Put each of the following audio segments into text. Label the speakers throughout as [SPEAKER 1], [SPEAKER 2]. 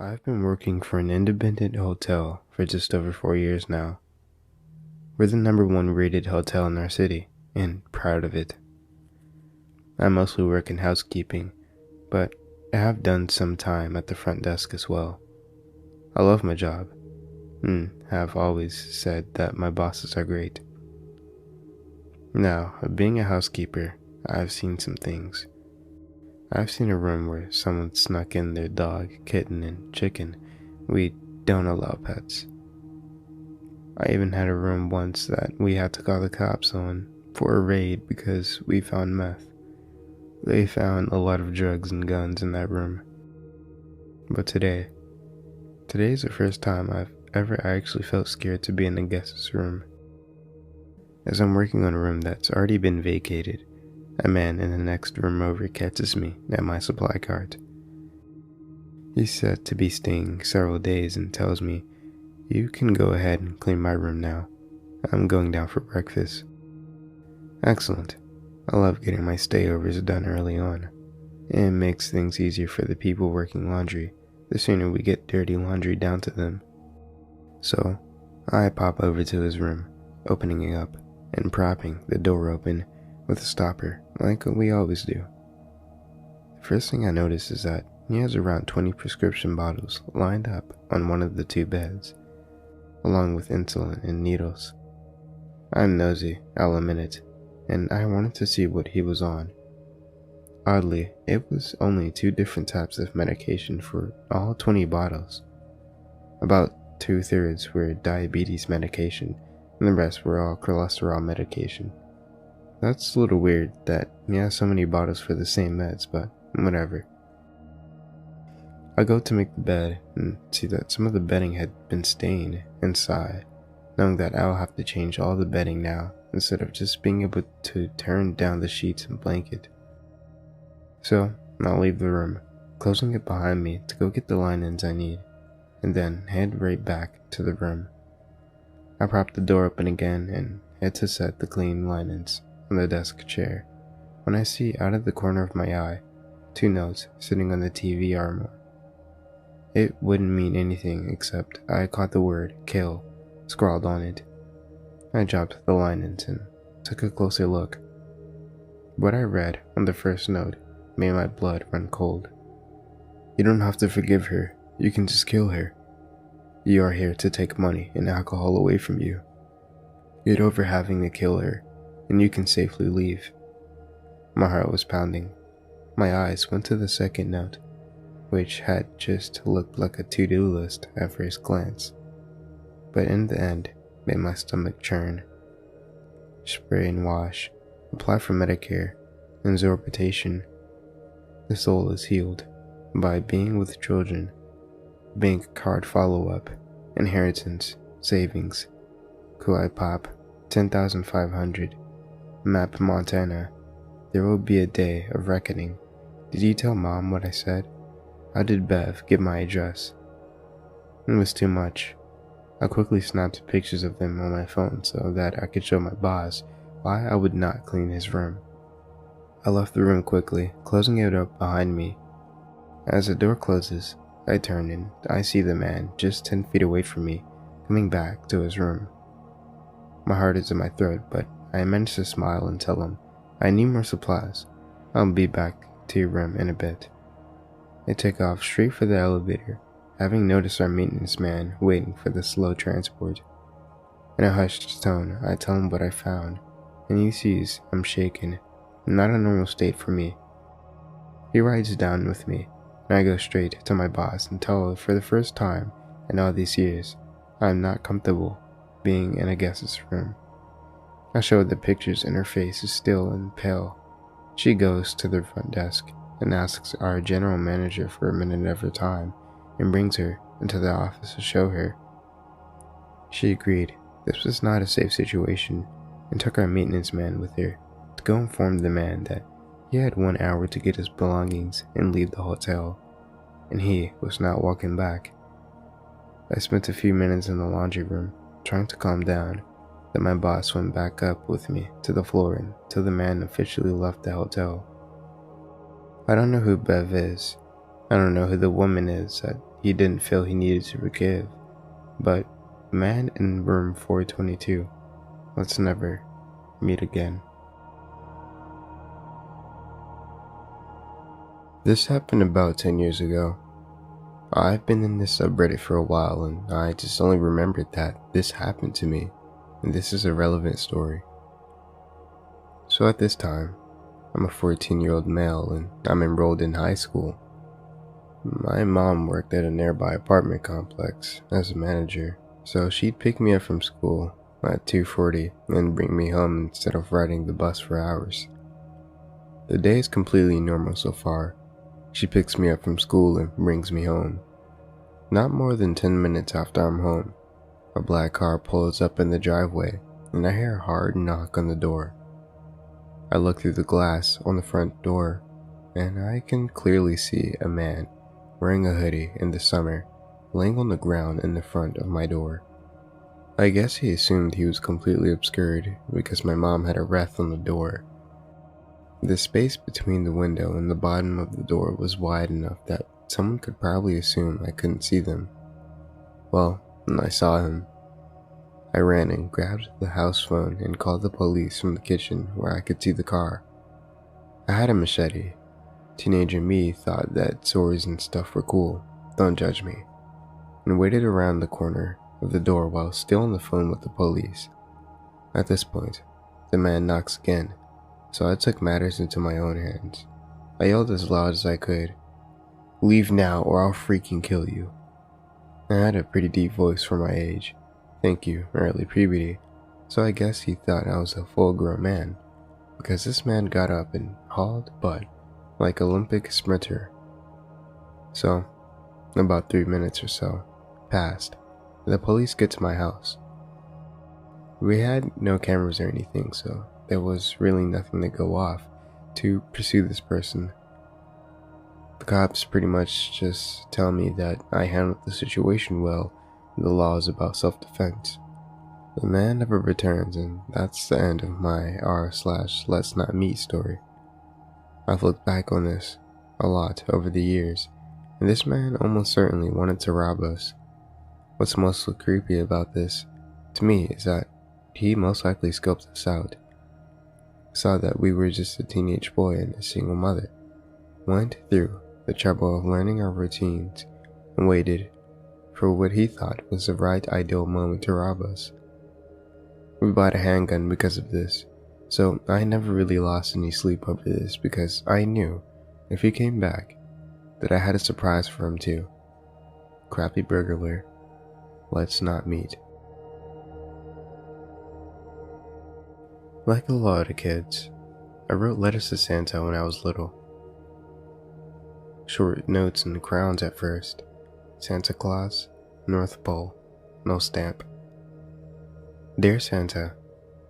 [SPEAKER 1] I've been working for an independent hotel for just over 4 years now. We're the #1 rated hotel in our city, and proud of it. I mostly work in housekeeping, but I have done some time at the front desk as well. I love my job, and have always said that my bosses are great. Now, being a housekeeper, I've seen some things. I've seen a room where someone snuck in their dog, kitten, and chicken. We don't allow pets. I even had a room once that we had to call the cops on for a raid because we found meth. They found a lot of drugs and guns in that room. But today is the first time I've ever actually felt scared to be in a guest's room. As I'm working on a room that's already been vacated, a man in the next room over catches me at my supply cart. He's said to be staying several days and tells me, "You can go ahead and clean my room now. I'm going down for breakfast." Excellent. I love getting my stayovers done early on. It makes things easier for the people working laundry the sooner we get dirty laundry down to them. So, I pop over to his room, opening it up and propping the door open with a stopper like we always do. The first thing I notice is that he has around 20 prescription bottles lined up on one of the 2 beds, along with insulin and needles. I'm nosy, I'll admit it, and I wanted to see what he was on. Oddly, it was only 2 different types of medication for all 20 bottles. About 2/3 were diabetes medication, and the rest were all cholesterol medication. That's a little weird that he has so many bottles for the same meds, but whatever. I go to make the bed and see that some of the bedding had been stained inside, knowing that I'll have to change all the bedding now instead of just being able to turn down the sheets and blanket. So I'll leave the room, closing it behind me to go get the linens I need, and then head right back to the room. I prop the door open again and head to set the clean linens on the desk chair when I see out of the corner of my eye 2 notes sitting on the TV armor. It wouldn't mean anything except I caught the word "kill" scrawled on it. I dropped the linens and took a closer look. What I read on the first note made my blood run cold. "You don't have to forgive her, you can just kill her. You are here to take money and alcohol away from you. Get over having to kill her, and you can safely leave." My heart was pounding. My eyes went to the second note, which had just looked like a to-do list at first glance, but in the end made my stomach churn. Spray and wash, apply for Medicare, exorbitation. The soul is healed by being with children, bank card follow-up, inheritance, savings, Kui Pop, 10,500, Map Montana. There will be a day of reckoning. Did you tell Mom what I said? How did Bev get my address? It was too much. I quickly snapped pictures of them on my phone so that I could show my boss why I would not clean his room. I left the room quickly, closing it up behind me. As the door closes, I turn and I see the man just 10 feet away from me, coming back to his room. My heart is in my throat, but I manage to smile and tell him I need more supplies. I'll be back to your room in a bit. I take off straight for the elevator, having noticed our maintenance man waiting for the slow transport. In a hushed tone, I tell him what I found, and he sees I'm shaken, not a normal state for me. He rides down with me, and I go straight to my boss and tell her for the first time in all these years, I am not comfortable being in a guest's room. I show her the pictures and her face is still and pale. She goes to the front desk and asks our general manager for a minute of her time and brings her into the office to show her. She agreed this was not a safe situation and took our maintenance man with her to go inform the man that he had 1 hour to get his belongings and leave the hotel, and he was not walking back. I spent a few minutes in the laundry room trying to calm down. Then my boss went back up with me to the floor until the man officially left the hotel. I don't know who Bev is. I don't know who the woman is that he didn't feel he needed to forgive, but man in room 422, let's never meet again. This happened about 10 years ago. I've been in this subreddit for a while and I just only remembered that this happened to me, and this is a relevant story. So at this time, I'm a 14-year-old male and I'm enrolled in high school. My mom worked at a nearby apartment complex as a manager, so she'd pick me up from school at 2:40 and bring me home instead of riding the bus for hours. The day is completely normal so far. She picks me up from school and brings me home. Not more than 10 minutes after I'm home, a black car pulls up in the driveway and I hear a hard knock on the door. I look through the glass on the front door and I can clearly see a man wearing a hoodie in the summer laying on the ground in the front of my door. I guess he assumed he was completely obscured because my mom had a wreath on the door. The space between the window and the bottom of the door was wide enough that someone could probably assume I couldn't see them. Well, I saw him. I ran and grabbed the house phone and called the police from the kitchen where I could see the car. I had a machete. Teenager me thought that swords and stuff were cool, don't judge me, and waited around the corner of the door while still on the phone with the police. At this point, the man knocks again, so I took matters into my own hands. I yelled as loud as I could, "Leave now or I'll freaking kill you." I had a pretty deep voice for my age. Thank you, early puberty, so I guess he thought I was a full-grown man, because this man got up and hauled butt like an Olympic sprinter. So, about 3 minutes or so passed. The police get to my house. We had no cameras or anything, so there was really nothing to go off to pursue this person. The cops pretty much just tell me that I handled the situation well, and the law is about self-defense. The man never returns, and that's the end of my r/let's not meet story. I've looked back on this a lot over the years, and this man almost certainly wanted to rob us. What's most creepy about this, to me, is that he most likely scoped us out. Saw that we were just a teenage boy and a single mother, went through the trouble of learning our routines, and waited for what he thought was the right ideal moment to rob us. We bought a handgun because of this, so I never really lost any sleep over this because I knew if he came back that I had a surprise for him too. Crappy burglar, let's not meet. Like a lot of kids, I wrote letters to Santa when I was little. Short notes and crowns at first. Santa Claus, North Pole, no stamp. Dear Santa,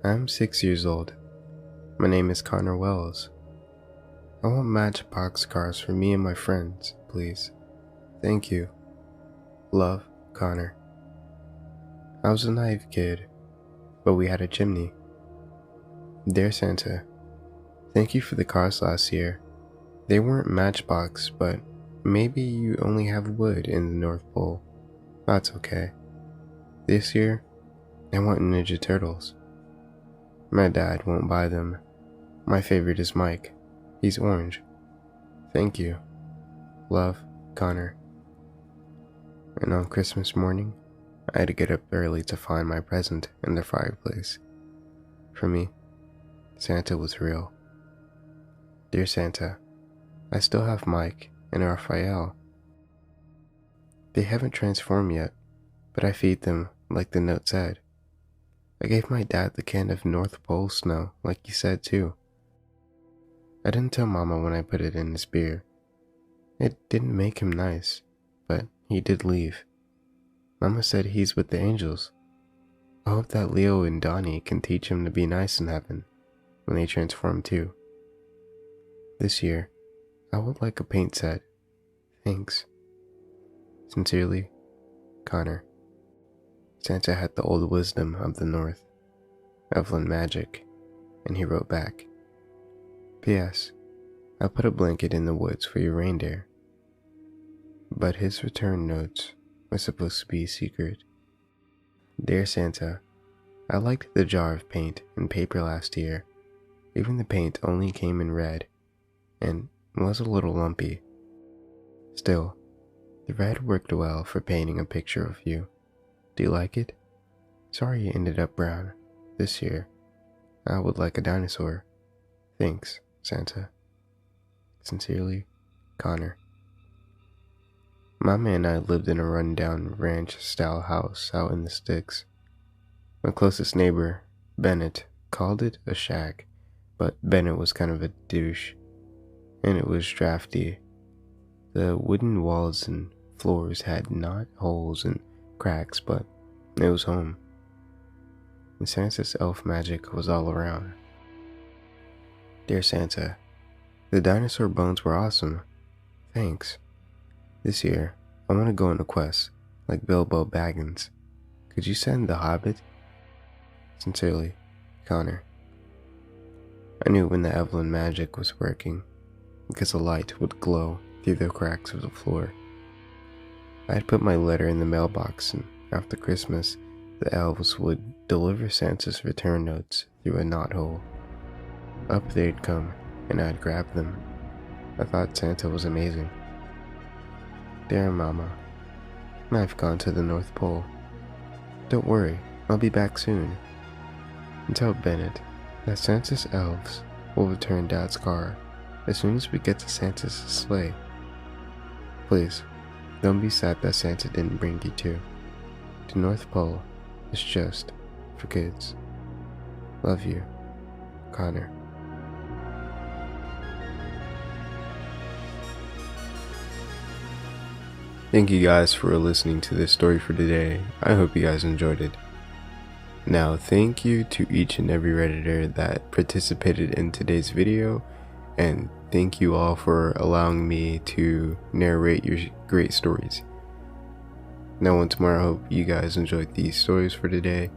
[SPEAKER 1] I'm 6 years old. My name is Connor Wells. I want matchbox cars for me and my friends, please. Thank you. Love, Connor. I was a naive kid, but we had a chimney. Dear Santa, thank you for the cars last year. They weren't matchbox, but maybe you only have wood in the North Pole. That's okay. This year, I want Ninja Turtles. My dad won't buy them. My favorite is Mike. He's orange. Thank you. Love, Connor. And on Christmas morning, I had to get up early to find my present in the fireplace. For me, Santa was real. Dear Santa, I still have Mike and Raphael. They haven't transformed yet, but I feed them like the note said. I gave my dad the can of North Pole snow like he said too. I didn't tell Mama when I put it in his beer. It didn't make him nice, but he did leave. Mama said he's with the angels. I hope that Leo and Donnie can teach him to be nice in heaven when they transform too. This year, I would like a paint set. Thanks. Sincerely, Connor. Santa had the old wisdom of the North, Evelyn magic, and he wrote back, P.S. I put a blanket in the woods for your reindeer. but his return notes were supposed to be a secret. Dear Santa, I liked the jar of paint and paper last year. Even the paint only came in red and was a little lumpy. Still, the red worked well for painting a picture of you. Do you like it? Sorry it ended up brown. This year, I would like a dinosaur. Thanks, Santa. Sincerely, Connor. Mama and I lived in a rundown ranch-style house out in the sticks. My closest neighbor, Bennett, called it a shack, but Bennett was kind of a douche, and it was drafty. The wooden walls and floors had not holes and cracks, but it was home. And Santa's elf magic was all around. Dear Santa, the dinosaur bones were awesome. Thanks. This year, I want to go on a quest, like Bilbo Baggins. Could you send the Hobbit? Sincerely, Connor. I knew when the Evelyn magic was working, because a light would glow through the cracks of the floor. I had put my letter in the mailbox, and after Christmas, the elves would deliver Santa's return notes through a knothole. Up they'd come, and I'd grab them. I thought Santa was amazing. Dear Mama, I've gone to the North Pole. Don't worry, I'll be back soon. And tell Bennett that Santa's elves will return Dad's car as soon as we get to Santa's sleigh. Please, don't be sad that Santa didn't bring you too. The North Pole is just for kids. Love you, Connor. Thank you guys for listening to this story for today. I hope you guys enjoyed it. Now, thank you to each and every Redditor that participated in today's video, and thank you all for allowing me to narrate your great stories. Now, once more, I hope you guys enjoyed these stories for today,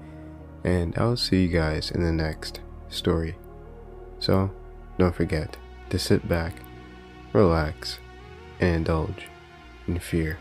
[SPEAKER 1] and I'll see you guys in the next story. So, don't forget to sit back, relax, and indulge in fear.